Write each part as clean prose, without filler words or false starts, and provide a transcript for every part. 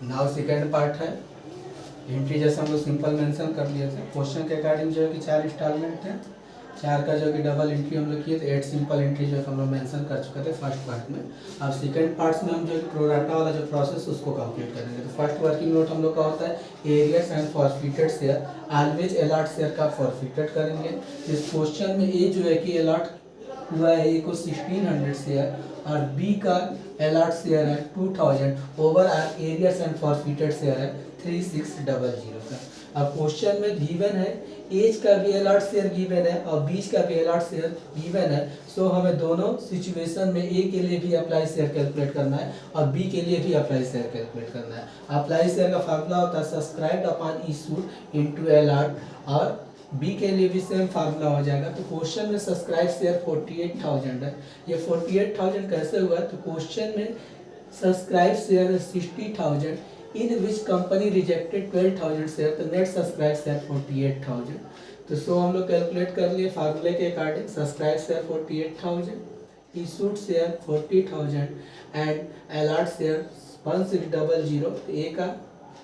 Now second part है entry, जैसे हम लोग सिंपल मेंशन कर लिए थे क्वेश्चन के अकॉर्डिंग जो है कि 4 इंस्टॉलमेंट है, 4 का जो कि डबल एंट्री हम लोग किए थे, 8 सिंपल एंट्री जो है हम लोग मेंशन कर चुके थे फर्स्ट पार्ट में। अब सेकंड पार्ट में हम जो है प्रोराटा वाला जो प्रोसेस उसको कंप्लीट करेंगे। तो फर्स्ट वर्किंग नोट हम लोग का होता है arrears and forfeited share, always allot share का फॉरफिटेड करेंगे। इस क्वेश्चन में ए जो है कि अलॉट हुआ है ए को 1600 शेयर और बी का अलॉट शेयर है 2000, overall arrears and forfeited share है 3600 का। अब क्वेश्चन में गिवन है एज का भी अलॉट शेयर गिवन है और बीच का भी अलॉट शेयर गिवन है। सो हमें दोनों सिचुएशन में ए के लिए भी अप्लाई शेयर कैलकुलेट करना है और बी के लिए भी अप्लाई शेयर कैलकुलेट करना है। अप्लाई शेयर का फार्मूला होता है subscribed upon issued into allot, और बी के लिए भी सेम फार्मूला हो जाएगा। तो क्वेश्चन में सब्सक्राइब शेयर 48,000 है। ये 48,000 कैसे हुआ? तो क्वेश्चन में subscribe share 60,000 in which company rejected 12,000 share, तो नेट सब्सक्राइब शेयर 48,000। तो सो हम लोग कैलकुलेट कर लिए फार्मूले के according subscribe share 48,000, issued share 40,000 and a lot share 1600। तो ए का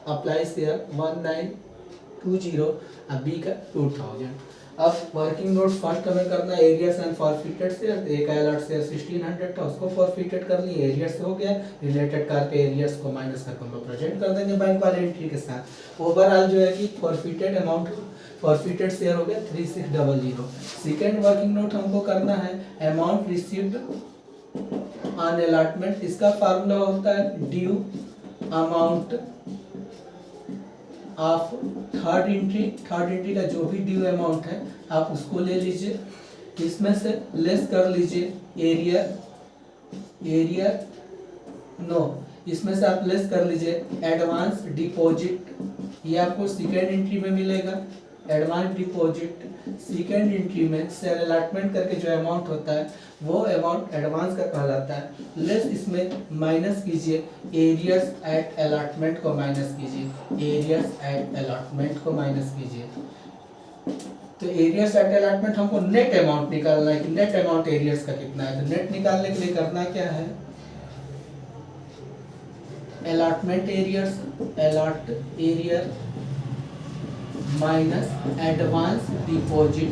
अप्लाई शेयर 1920 और बी का 2000। अब वर्किंग नोट फर्स्ट हमें करना है एरियर्स एंड फॉरफिटेड शेयर। ए का अलॉट शेयर 1600 था, उसको फॉरफिटेड कर लिए, एरियर्स हो गया, रिलेटेड करके एरियर्स को माइनस करके हम लोग प्रेजेंट कर देंगे बैंक वाले एंट्री के साथ। ओवरऑल जो है कि फॉरफिटेड अमाउंट फॉरफिटेड शेयर हो गया 3600। सेकेंड वर्किंग नोट हमको करना है अमाउंट रिसीव्ड ऑन अलॉटमेंट। इसका फार्मूला होता है ड्यू अमाउंट आप थर्ड एंट्री का जो भी ड्यू अमाउंट है आप उसको ले लीजिए, इसमें से लेस कर लीजिए इसमें से आप लेस कर लीजिए एडवांस डिपॉजिट, ये आपको सेकेंड एंट्री में मिलेगा। एडवांस डिपॉजिट सेकेंड एंट्री में शेयर अलॉटमेंट करके जो अमाउंट होता है वो अमाउंट एडवांस का कहलाता है। लेस इसमें माइनस कीजिए एरियर्स एट अलॉटमेंट को माइनस कीजिए, एरियर्स एट अलॉटमेंट को माइनस कीजिए। तो एरियर्स एट अलॉटमेंट हमको नेट अमाउंट निकालना है कि नेट अमाउंट एरियर्स का कितना है। तो नेट निकालने के लिए करना क्या है, allotment arrears allot arrear minus advance deposit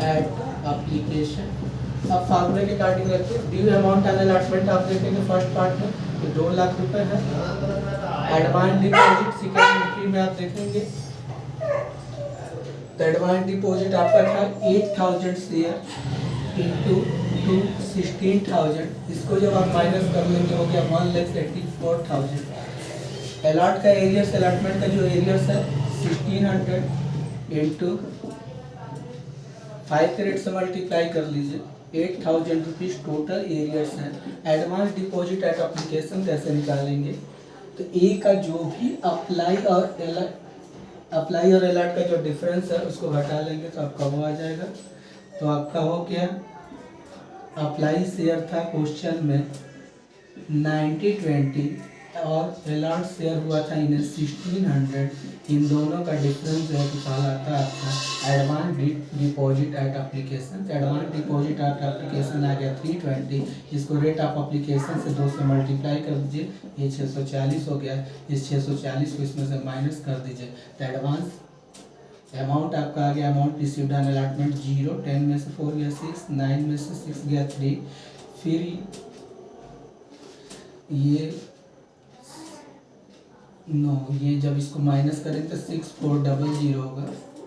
at application. अब फार्मूले के अकॉर्डिंग रखिए ड्यू अमाउंट ऑन अलॉटमेंट आप देखेंगे फर्स्ट पार्ट में तो 2 लाख रुपए है। एडवांस डिपॉजिट सेकेंड एंट्री में आप देखेंगे तो एडवांस डिपॉजिट आपका था 8,000 शेयर इंटू 16,000। इसको जब आप माइनस कर लेंगे हो गया 1,84,000। अलॉट का एरियर्स अलॉटमेंट का जो एरियर्स है 1600 इंटू 5 कैरेट से मल्टीप्लाई कर लीजिए, 8,000 रुपीज टोटल एरियर्स है। एडवांस डिपॉजिट एट एप्लीकेशन कैसे निकालेंगे? तो ए का जो भी अप्लाई और अलॉट का जो डिफरेंस है उसको घटा लेंगे तो आपका वो आ जाएगा। तो आपका हो गया अप्लाई शेयर था क्वेश्चन में 90-20 और अलॉट शेयर हुआ था इन्हें 1600। इन दोनों का डिफरेंस जो है कि कहलाता है आपका advance deposit at application. Advance deposit at application आ गया 320, इसको रेट ऑफ एप्लीकेशन से 2 से मल्टीप्लाई कर दीजिए, ये 640 हो गया। इस 640 को इसमें से माइनस कर दीजिए तो एडवांस अमाउंट आपका आ गया अमाउंट रिसीव्ड ऑन अलॉटमेंट 0, 10 में से 4 गया 6, 9 में से 6 गया 3, फिर ये जब इसको माइनस करेंगे तो 6400 होगा।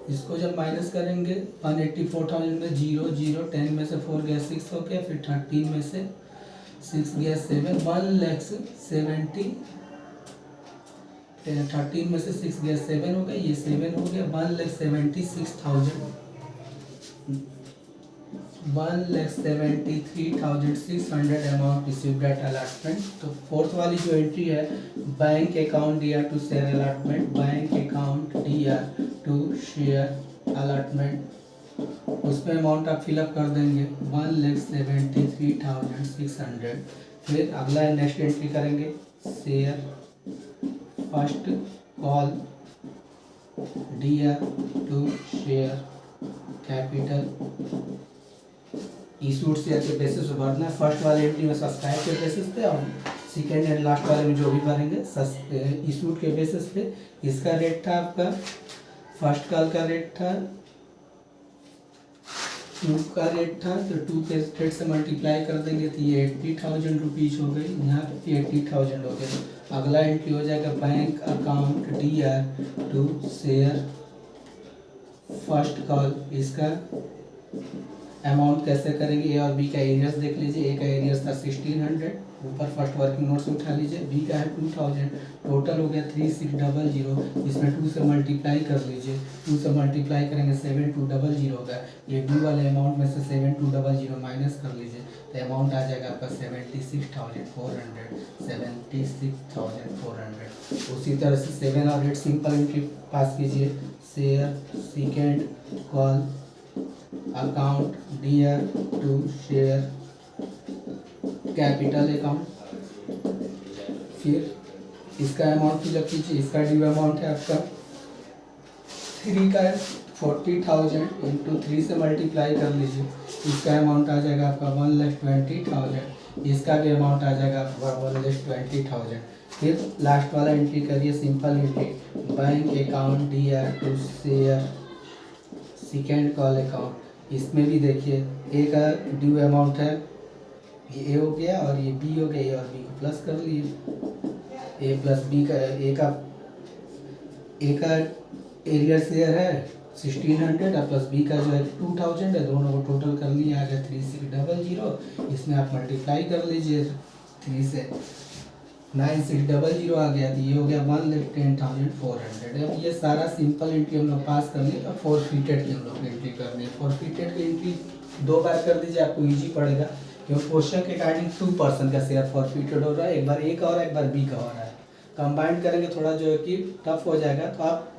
इसको जब माइनस करेंगे 184,000 में 0 0, 10 में से 4 गया 6 हो गया, फिर 13 में से 6 गया 7, 1,70,000। 13 में से 6 गया 7 हो गया, ये 7 हो गया 1,76,000, 1,73,600 अमाउंट रिसीव्ड एट अलॉटमेंट। तो फोर्थ वाली जो एंट्री है बैंक अकाउंट दिया to share allotment, bank account दिया टू शेयर अलॉटमेंट, उसमें अमाउंट आप फिलअप कर देंगे 1,73,600। फिर अगला नेक्स्ट एंट्री करेंगे शेयर फर्स्ट कॉल दिया to share capital, issued share के बेसिस पर भरना है। फर्स्ट वाले एंट्री में सब्सक्राइब के बेसिस पे और सेकेंड एंड लास्ट वाले में जो भी भरेंगे इशूड के बेसिस पे। इसका रेट था आपका फर्स्ट कॉल का रेट था 2 का रेट था, तो 2 के रेट से मल्टीप्लाई कर देंगे तो ये 80,000 रुपीज़ हो गई, यहाँ पे 80,000 हो गया। अगला एंट्री हो जाएगा bank account DR to share first call. इसका अमाउंट कैसे करेंगे, ए और बी का एरियर्स देख लीजिए। ए का एरियर्स था 1600, ऊपर फर्स्ट वर्किंग नोट से उठा लीजिए। बी का है 2000, टोटल हो गया 3600। इसमें 2 से मल्टीप्लाई कर लीजिए, 2 से मल्टीप्लाई करेंगे 7200 होगा। ये बी वाले अमाउंट में से 7200 माइनस कर लीजिए तो अमाउंट आ जाएगा आपका 76,400, 76,400। उसी तरह से 7 और 8 सिंपल एंट्री पास कीजिए। Share second call account DR to share capital account. फिर इसका अमाउंट फिलअप कीजिए। इसका ड्यू अमाउंट है आपका 3 का 40,000 इंटू 3 से मल्टीप्लाई कर लीजिए। इसका अमाउंट आ जाएगा आपका 1,20,000। इसका भी अमाउंट आ जाएगा आपका 1,20,000। फिर लास्ट वाला एंट्री करिए simple entry, bank account DR to share second call account. इसमें भी देखिए ए का ड्यू अमाउंट है, ये ए हो गया और ये बी हो गया। ए और बी को प्लस कर लिए। ए प्लस बी का ए का एरियर शेयर है 1600 और प्लस बी का जो है 2000 है। दोनों को टोटल कर लिए, आ गया 3600। इसमें आप मल्टीप्लाई कर लीजिए 3 से, 9600 आ गया। तो ये हो गया 1,10,400। अब ये सारा सिंपल एंट्री हम लोग पास कर लिए। अब फॉरफिटेड की हम लोग एंट्री करनी है। फॉरफिटेड की एंट्री 2 बार कर दीजिए, आपको इजी पड़ेगा क्योंकि क्वेश्चन के अकॉर्डिंग 2 पर्सन का शेयर फॉरफिटेड हो रहा है। एक बार ए का हो रहा है, एक बार बी का हो रहा है। कंबाइंड करेंगे थोड़ा जो है कि टफ हो जाएगा, तो आप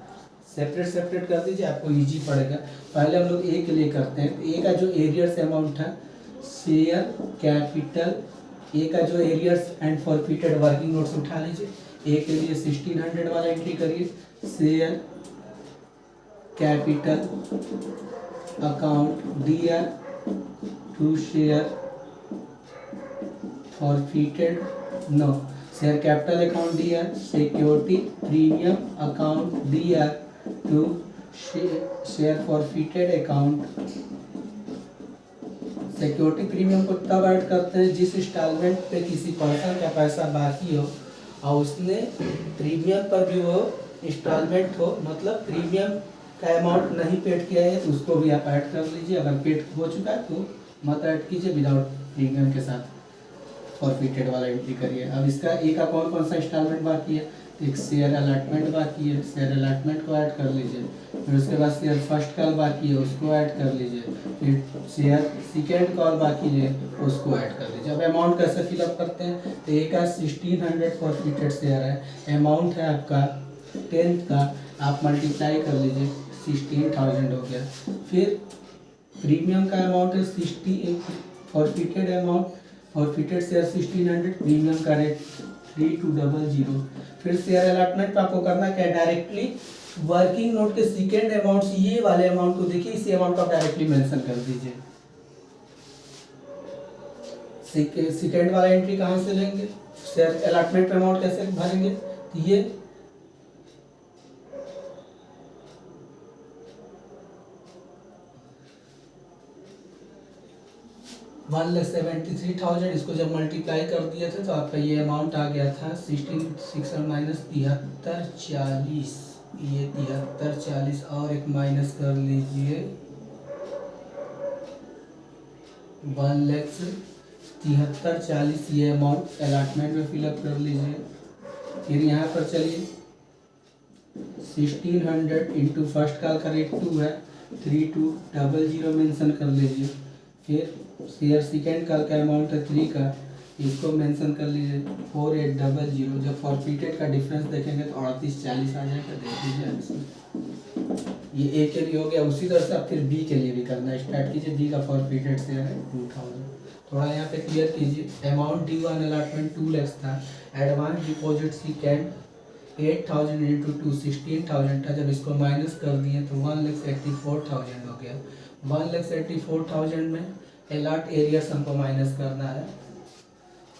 सेपरेट कर दीजिए, आपको इजी पड़ेगा। पहले हम लोग ए के लिए करते हैं। ए का जो एरियर्स अमाउंट है शेयर कैपिटल, ए का जो arrears and forfeited working notes उठा लीजिए। ए के लिए 1600 वाला एंट्री करिए। Share capital account DR to share forfeited no share capital account DR security premium account DR to share forfeited account. Security premium को तब ऐड करते हैं जिस इंस्टॉलमेंट पे किसी पर्सन का पैसा बाकी हो और उसने प्रीमियम पर भी वो इंस्टॉलमेंट हो, मतलब प्रीमियम का अमाउंट नहीं पेड किया है तो उसको भी आप ऐड कर लीजिए। अगर पेड हो चुका है तो मत ऐड कीजिए, विदाउट प्रीमियम के साथ फॉरफिटेड वाला एंट्री करिए। अब इसका ए का कौन कौन सा इंस्टॉलमेंट बाकी है, एक शेयर अलॉटमेंट बाकी है, शेयर अलॉटमेंट को ऐड कर लीजिए। फिर उसके बाद शेयर फर्स्ट कॉल बाकी है, उसको ऐड कर लीजिए। फिर शेयर सेकेंड कॉल बाकी है, उसको ऐड कर लीजिए। अब अमाउंट कैसे फिलअप करते हैं, तो ए का 1600 फॉरफिटेड शेयर है, अमाउंट है आपका 10 का, आप मल्टीप्लाई कर लीजिए 16,000 हो गया। फिर प्रीमियम का अमाउंट है 60, forfeited amount forfeited share 1600, premium का रेट 3200। फिर शेयर अलॉटमेंट पे आपको करना क्या है, डायरेक्टली वर्किंग नोट के सेकेंड अमाउंट, ये वाले अमाउंट को देखिए, इसी अमाउंट को आप डायरेक्टली मेंशन कर दीजिए। सेकेंड वाला एंट्री कहाँ से लेंगे, शेयर अलॉटमेंट पे अमाउंट कैसे भरेंगे, तो ये 1,73,000, इसको जब मल्टीप्लाई कर दिए थे तो आपका ये अमाउंट आ गया था 16,600 माइनस 73,40, ये 73,40 और एक माइनस कर लीजिए 1,73,40, ये अमाउंट अलॉटमेंट में फिलअप कर लीजिए। फिर यहाँ पर चलिए 1600 इंटू फर्स्ट कॉल का रेट 2 है, 3200 मेंशन कर लीजिए। फिर शेयर सेकेंड कॉल का अमाउंट है 3 का, इसको मेंशन कर लीजिए 4800। जब फॉरफिटेड का डिफरेंस देखेंगे तो 3840 आ जाएगा, देख लीजिए। ये ए के लिए हो गया। उसी तरह से आप फिर बी के लिए भी करना स्टार्ट कीजिए। बी का फॉरफिटेड शेयर है 2000, थोड़ा यहाँ पे क्लियर कीजिए। Amount due on allotment 2 lakh था, एडवांस डिपॉजिट सेकेंड 8,000 इंटू 2 16,000 था। जब इसको माइनस कर दिए तो 1,84,000 हो गया। 1,84,000 में अलॉट एरियर्स हमको माइनस करना है,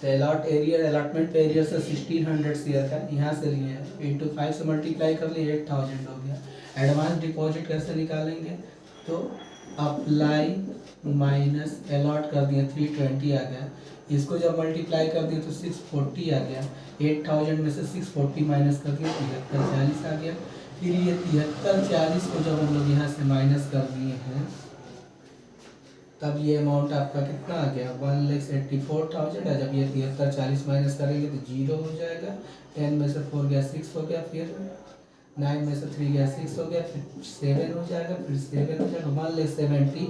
तो अलॉटमेंट पे एरिया से 1600 शेयर का यहाँ से लिए हैं, इंटू 5 से मल्टीप्लाई कर लिए 8000 हो गया। एडवांस डिपॉजिट कैसे निकालेंगे, तो अप्लाई माइनस अलॉट कर दिए 320 आ गया, इसको जब मल्टीप्लाई कर दिए तो 640 आ गया, 8000 में से 640 माइनस कर दिए 7340 आ गया। फिर ये 7340 को जब हम लोग यहाँ से माइनस कर दिए हैं तब ये अमाउंट आपका कितना आ गया 1,84,000 है। जब ये 7340 माइनस करेंगे तो 0 हो जाएगा, 10 में से 4 गया 6 हो गया, फिर 9 में से 3 गया 6 हो गया, फिर 7 हो जाएगा, फिर 7 हो जाएगा 1,70,000।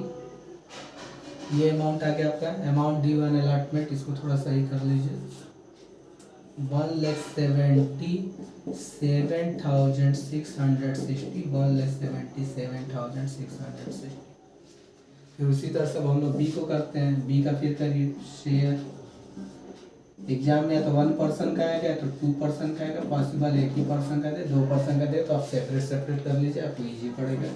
ये अमाउंट आ गया आपका अमाउंट डी वन अलॉटमेंट। इसको थोड़ा सही कर लीजिए, 1,77,660 1,77,660। फिर उसी तरह से हम लोग बी को करते हैं। बी का फिर करिए शेयर। एग्जाम में या तो 1% का आएगा तो 2% का आएगा, पॉसिबल एक ही पर्सन का दे, 2% का दे तो आप सेपरेट कर लीजिए, आपको इजी पड़ेगा।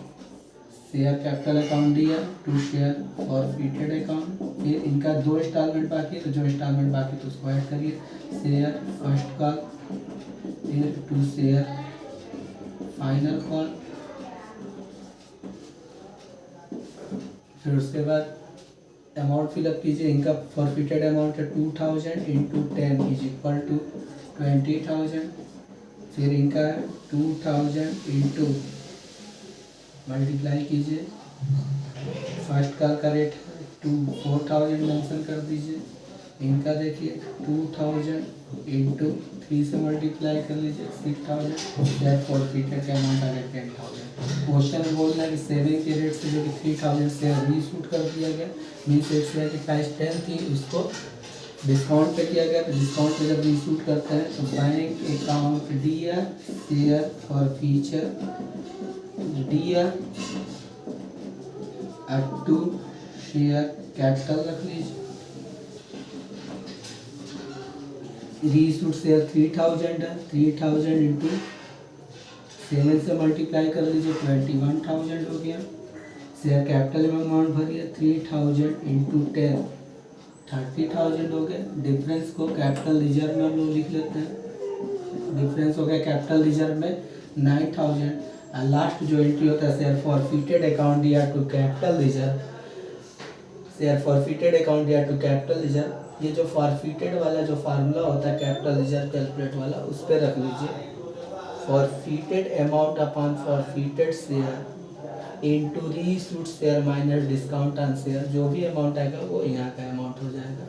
शेयर कैपिटल अकाउंट दिया, टू शेयर फॉरफिटेड अकाउंट। फिर इनका 2 इंस्टॉलमेंट बाकी है तो जो इंस्टॉलमेंट बाकी तो उसको ऐड करिए। शेयर फर्स्ट कॉल, फिर टू शेयर फाइनल कॉल, फिर उसके बाद अमाउंट फिलअप कीजिए। इनका फॉरफिटेड अमाउंट है 2000 इंटू 10 इज इक्वल टू 20,000। फिर इनका 2000 इंटू मल्टीप्लाई कीजिए, फर्स्ट कॉल का रेट 4000 मेंशन कर दीजिए। इनका देखिए 2000 इंटू 3 से मल्टीप्लाई कर लीजिए 6000, शेयर फॉरफिटेड का अमाउंट आ गया 10,000। क्वेश्चन में बोल रहा है कि सेविंग के रेट से जो कि 3000 शेयर रीशूट कर दिया गया, मीन्स एक शेयर की प्राइस 10 थी, उसको डिस्काउंट पे किया गया। तो डिस्काउंट पे जब रीशूट करते हैं तो bank account dear share forfeiture dear to share capital रख लीजिए। रीशूट शेयर 3000 है, 3000 इंटू 7 से मल्टीप्लाई कर लीजिए 21,000 हो गया। शेयर कैपिटल में अमाउंट भरिए 3000 इंटू 10 30,000 हो गया। डिफरेंस को कैपिटल रिजर्व में हम लोग लिख लेते हैं। डिफरेंस हो गया कैपिटल रिजर्व में 9,000। और लास्ट जो एंट्री होता है शेयर फॉरफिटेड अकाउंट दिया to capital reserve, share forfeited account दिया टू कैपिटल रिजर्व। ये जो फॉरफिटेड वाला जो फार्मूला होता है कैपिटल रिजर्व कैलकुलेट वाला, उस पर रख लीजिए forfeited amount upon forfeited share into reshoot share minus discount on share. जो भी अमाउंट आएगा वो यहाँ का अमाउंट हो जाएगा।